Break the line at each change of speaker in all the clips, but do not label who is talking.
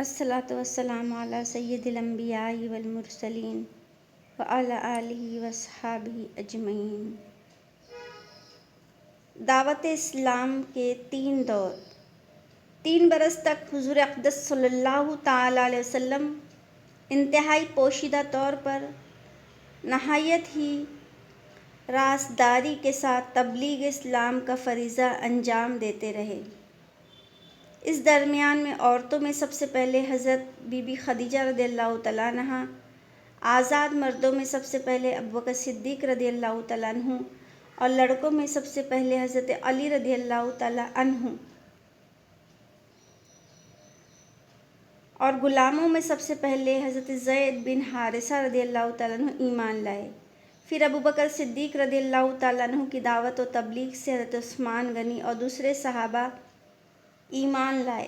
الصلاۃ والسلام علی سید الانبیاء والمرسلین وعلی آلہ وصحبہ اجمعین۔ دعوت اسلام کے 3 دور۔ 3 برس تک حضور اقدس صلی اللہ تعالیٰ علیہ وسلم انتہائی پوشیدہ طور پر نہایت ہی راسداری کے ساتھ تبلیغ اسلام کا فریضہ انجام دیتے رہے۔ اس درمیان میں عورتوں میں سب سے پہلے حضرت بی بی خدیجہ رضی اللہ تعالیٰ عنہا، آزاد مردوں میں سب سے پہلے ابوبکر صدیق رضی اللہ تعالیٰ عنہ اور لڑکوں میں سب سے پہلے حضرت علی رضی اللہ تعالیٰ عنہ اور غلاموں میں سب سے پہلے حضرت زید بن حارثہ رضی اللہ تعالیٰ عنہ ایمان لائے۔ پھر ابوبکر صدیق رضی اللہ تعالیٰ عنہ کی دعوت و تبلیغ سے حضرت عثمان غنی اور دوسرے صحابہ ایمان لائے۔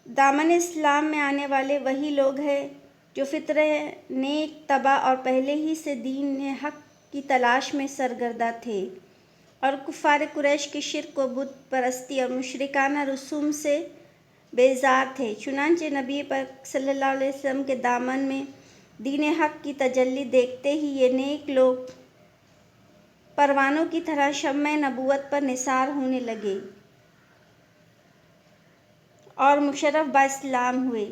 دامن اسلام میں آنے والے وہی لوگ ہیں جو فطرِ نیک طبع اور پہلے ہی سے دین حق کی تلاش میں سرگرداں تھے اور کفار قریش کی شرک و بت پرستی اور مشرکانہ رسوم سے بیزار تھے۔ چنانچہ نبی پاک صلی اللہ علیہ وسلم کے دامن میں دین حق کی تجلی دیکھتے ہی یہ نیک لوگ پروانوں کی طرح شمع نبوت پر نثار ہونے لگے اور مشرف با اسلام ہوئے۔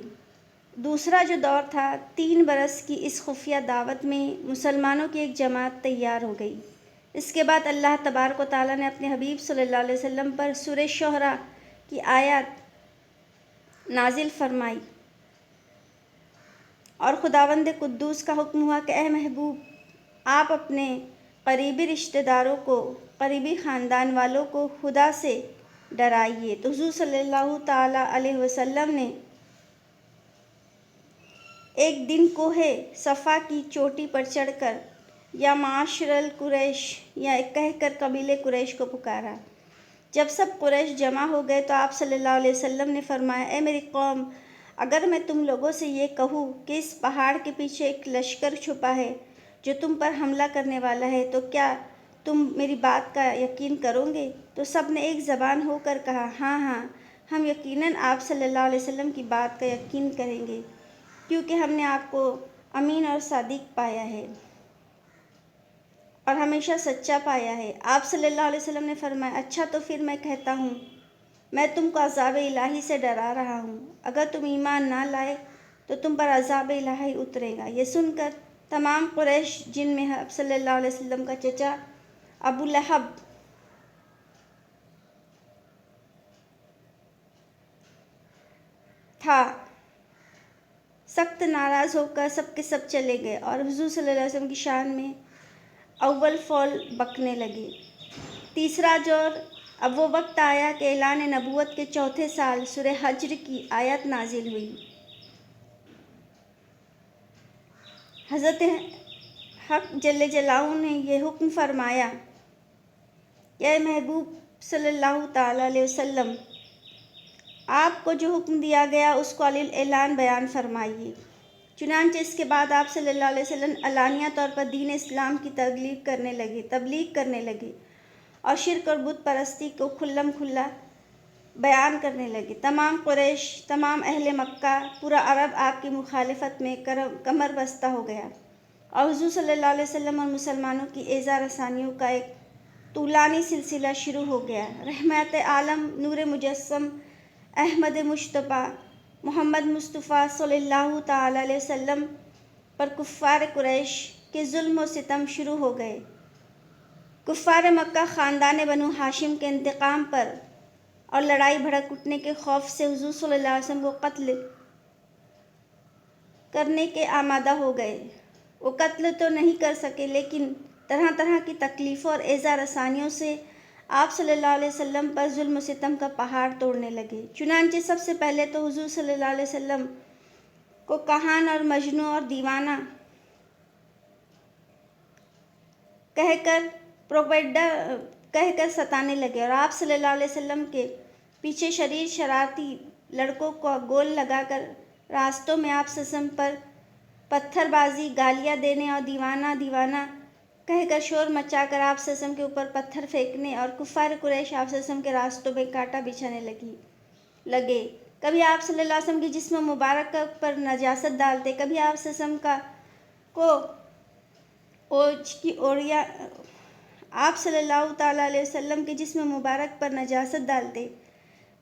دوسرا جو دور تھا، 3 برس کی اس خفیہ دعوت میں مسلمانوں کی ایک جماعت تیار ہو گئی۔ اس کے بعد اللہ تبارک و تعالیٰ نے اپنے حبیب صلی اللہ علیہ وسلم پر سورہ شعراء کی آیات نازل فرمائی اور خداوند قدوس کا حکم ہوا کہ اے محبوب، آپ اپنے قریبی رشتہ داروں کو، قریبی خاندان والوں کو خدا سے ڈرائیے۔ تو حضور صلی اللہ تعالیٰ علیہ وسلم نے ایک دن کوہ صفا کی چوٹی پر چڑھ کر یا معاشر القریش یا کہہ کر قبیلے قریش کو پکارا۔ جب سب قریش جمع ہو گئے تو آپ صلی اللہ علیہ وسلم نے فرمایا، اے میری قوم، اگر میں تم لوگوں سے یہ کہوں کہ اس پہاڑ کے پیچھے ایک لشکر چھپا ہے جو تم پر حملہ کرنے والا ہے، تو کیا تم میری بات کا یقین کرو گے؟ تو سب نے ایک زبان ہو کر کہا، ہاں ہاں، ہم یقیناً آپ صلی اللہ علیہ وسلم کی بات کا یقین کریں گے، کیونکہ ہم نے آپ کو امین اور صادق پایا ہے اور ہمیشہ سچا پایا ہے۔ آپ صلی اللہ علیہ وسلم نے فرمایا، اچھا تو پھر میں کہتا ہوں، میں تم کو عذاب الہی سے ڈرا رہا ہوں، اگر تم ایمان نہ لائے تو تم پر عذاب الہی اترے گا۔ یہ سن کر تمام قریش، جن میں آپ صلی اللہ علیہ وسلم کا چچا ابو لہب تھا، سخت ناراض ہو کر سب کے سب چلے گئے اور حضور صلی اللہ علیہ وسلم کی شان میں اول فول بکنے لگے۔ تیسرا دور۔ اب وہ وقت آیا کہ اعلان نبوت کے 4تھے سال سورہ حجر کی آیت نازل ہوئی۔ حضرت حق جل جلالہ نے یہ حکم فرمایا کہ اے محبوب صلی اللہ تعالیٰ علیہ وسلم، آپ کو جو حکم دیا گیا اس کو علی الاعلان بیان فرمائیے۔ چنانچہ اس کے بعد آپ صلی اللہ علیہ وسلم علانیہ طور پر دین اسلام کی تبلیغ کرنے لگے اور شرک اور بت پرستی کو کھلم کھلا بیان کرنے لگے۔ تمام قریش، تمام اہل مکہ، پورا عرب آپ کی مخالفت میں کمر بستہ ہو گیا اور حضور صلی اللہ علیہ وسلم اور مسلمانوں کی ایذا رسانیوں کا ایک طولانی سلسلہ شروع ہو گیا۔ رحمت عالم، نور مجسم، احمد مجتبیٰ، محمد مصطفیٰ صلی اللہ تعالیٰ علیہ وسلم پر کفار قریش کے ظلم و ستم شروع ہو گئے۔ کفار مکہ خاندان بنو ہاشم کے انتقام پر اور لڑائی بھڑک اٹھنے کے خوف سے حضور صلی اللہ علیہ وسلم کو قتل کرنے کے آمادہ ہو گئے۔ وہ قتل تو نہیں کر سکے، لیکن طرح طرح کی تکلیفوں اور ایذا رسانیوں سے آپ صلی اللہ علیہ وسلم پر ظلم و ستم کا پہاڑ توڑنے لگے۔ چنانچہ سب سے پہلے تو حضور صلی اللہ علیہ وسلم کو کہان اور مجنوں اور دیوانہ کہہ کر ستانے لگے اور آپ صلی اللہ علیہ وسلم کے پیچھے شریر شرارتی لڑکوں کو گول لگا کر راستوں میں آپ صلی اللہ علیہ وسلم پر پتھر بازی، گالیاں دینے اور دیوانہ کہہ کر شور مچا کر آپ صلی اللہ علیہ وسلم کے اوپر پتھر پھینکنے اور کفار قریش آپ صلی اللہ علیہ وسلم کے راستوں میں کانٹا بچھانے لگے۔ کبھی آپ صلی اللہ علیہ وسلم کے جسم مبارک پر نجاست ڈالتے، کبھی آپ صلی اللہ علیہ وسلم کو اوجھ کی اوڑیا آپ صلی اللہ تعالیٰ علیہ وسلم کے جسم مبارک پر نجاست ڈالتے،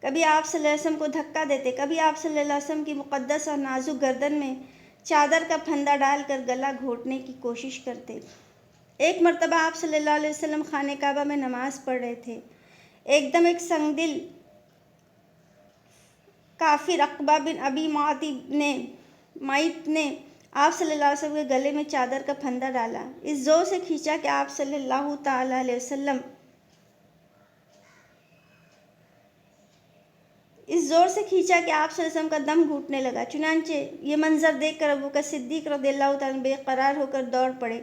کبھی آپ صلی اللہ علیہ وسلم کو دھکا دیتے، کبھی آپ صلی اللہ علیہ وسلم کی مقدس اور نازک گردن میں چادر کا پھندا ڈال کر گلا گھونٹنے کی کوشش کرتے۔ ایک مرتبہ آپ صلی اللہ علیہ وسلم خانہ کعبہ میں نماز پڑھ رہے تھے۔ ایک دم ایک سنگ دل کافر عقبہ بن ابی معیط نے آپ صلی اللہ علیہ وسلم کے گلے میں چادر کا پھندا ڈالا، اس زور سے کھینچا کہ آپ صلی اللہ تعالیٰ علیہ وسلم کا دم گھٹنے لگا۔ چنانچہ یہ منظر دیکھ کر ابوبکر صدیق رضی اللہ تعالیٰ عنہ بے قرار ہو کر دوڑ پڑے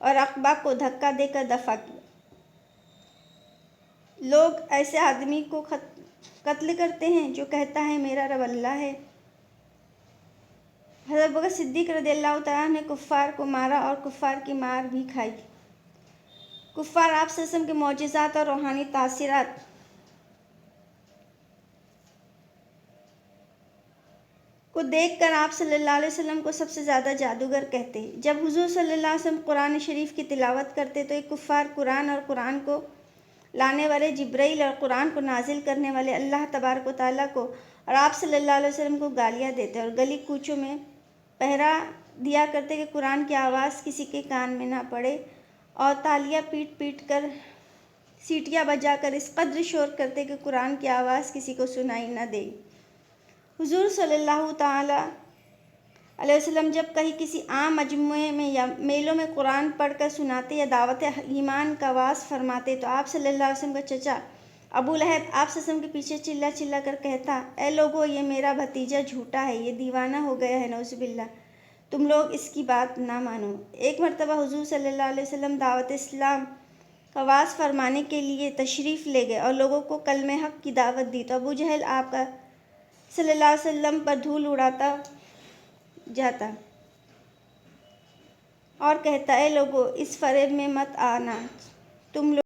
اور عقبہ کو دھکا دے کر دفع کیا۔ لوگ ایسے آدمی کو قتل کرتے ہیں جو کہتا ہے میرا رب اللہ ہے۔ حضرت ابوبکر صدیق رضی اللہ تعالیٰ عنہ نے کفار کو مارا اور کفار کی مار بھی کھائی۔ کفار آپ صلی اللہ علیہ وسلم کے معجزات اور روحانی تاثرات کو دیکھ کر آپ صلی اللہ علیہ وسلم کو سب سے زیادہ جادوگر کہتے۔ جب حضور صلی اللہ علیہ وسلم قرآن شریف کی تلاوت کرتے تو ایک کفار قرآن اور قرآن کو لانے والے جبرائیل اور قرآن کو نازل کرنے والے اللہ تبارک و تعالیٰ کو اور آپ صلی اللہ علیہ وسلم کو گالیاں دیتے اور گلی کوچوں میں پہرا دیا کرتے کہ قرآن کی آواز کسی کے کان میں نہ پڑے، اور تالیاں پیٹ پیٹ کر سیٹیاں بجا کر اس قدر شور کرتے کہ قرآن کی آواز کسی کو سنائی نہ دے۔ حضور صلی اللہ تعالیٰ علیہ وسلم جب کہیں کسی عام مجموعے میں یا میلوں میں قرآن پڑھ کر سناتے یا دعوت ایمان کا آغاز فرماتے تو آپ صلی اللہ علیہ وسلم کا چچا ابو لہب آپ صلی اللہ علیہ وسلم کے پیچھے چلا چلا کر کہتا، اے لوگو، یہ میرا بھتیجا جھوٹا ہے، یہ دیوانہ ہو گیا ہے، نعوذ باللہ، تم لوگ اس کی بات نہ مانو۔ ایک مرتبہ حضور صلی اللہ علیہ وسلم دعوت اسلام کا آغاز فرمانے کے لیے تشریف لے گئے اور لوگوں کو کلمہ حق کی دعوت دی تو ابو جہل آپ کا صلی اللہ علیہ وسلم پر دھول اڑاتا جاتا اور کہتا، اے لوگو، اس فریب میں مت آنا، تم لوگ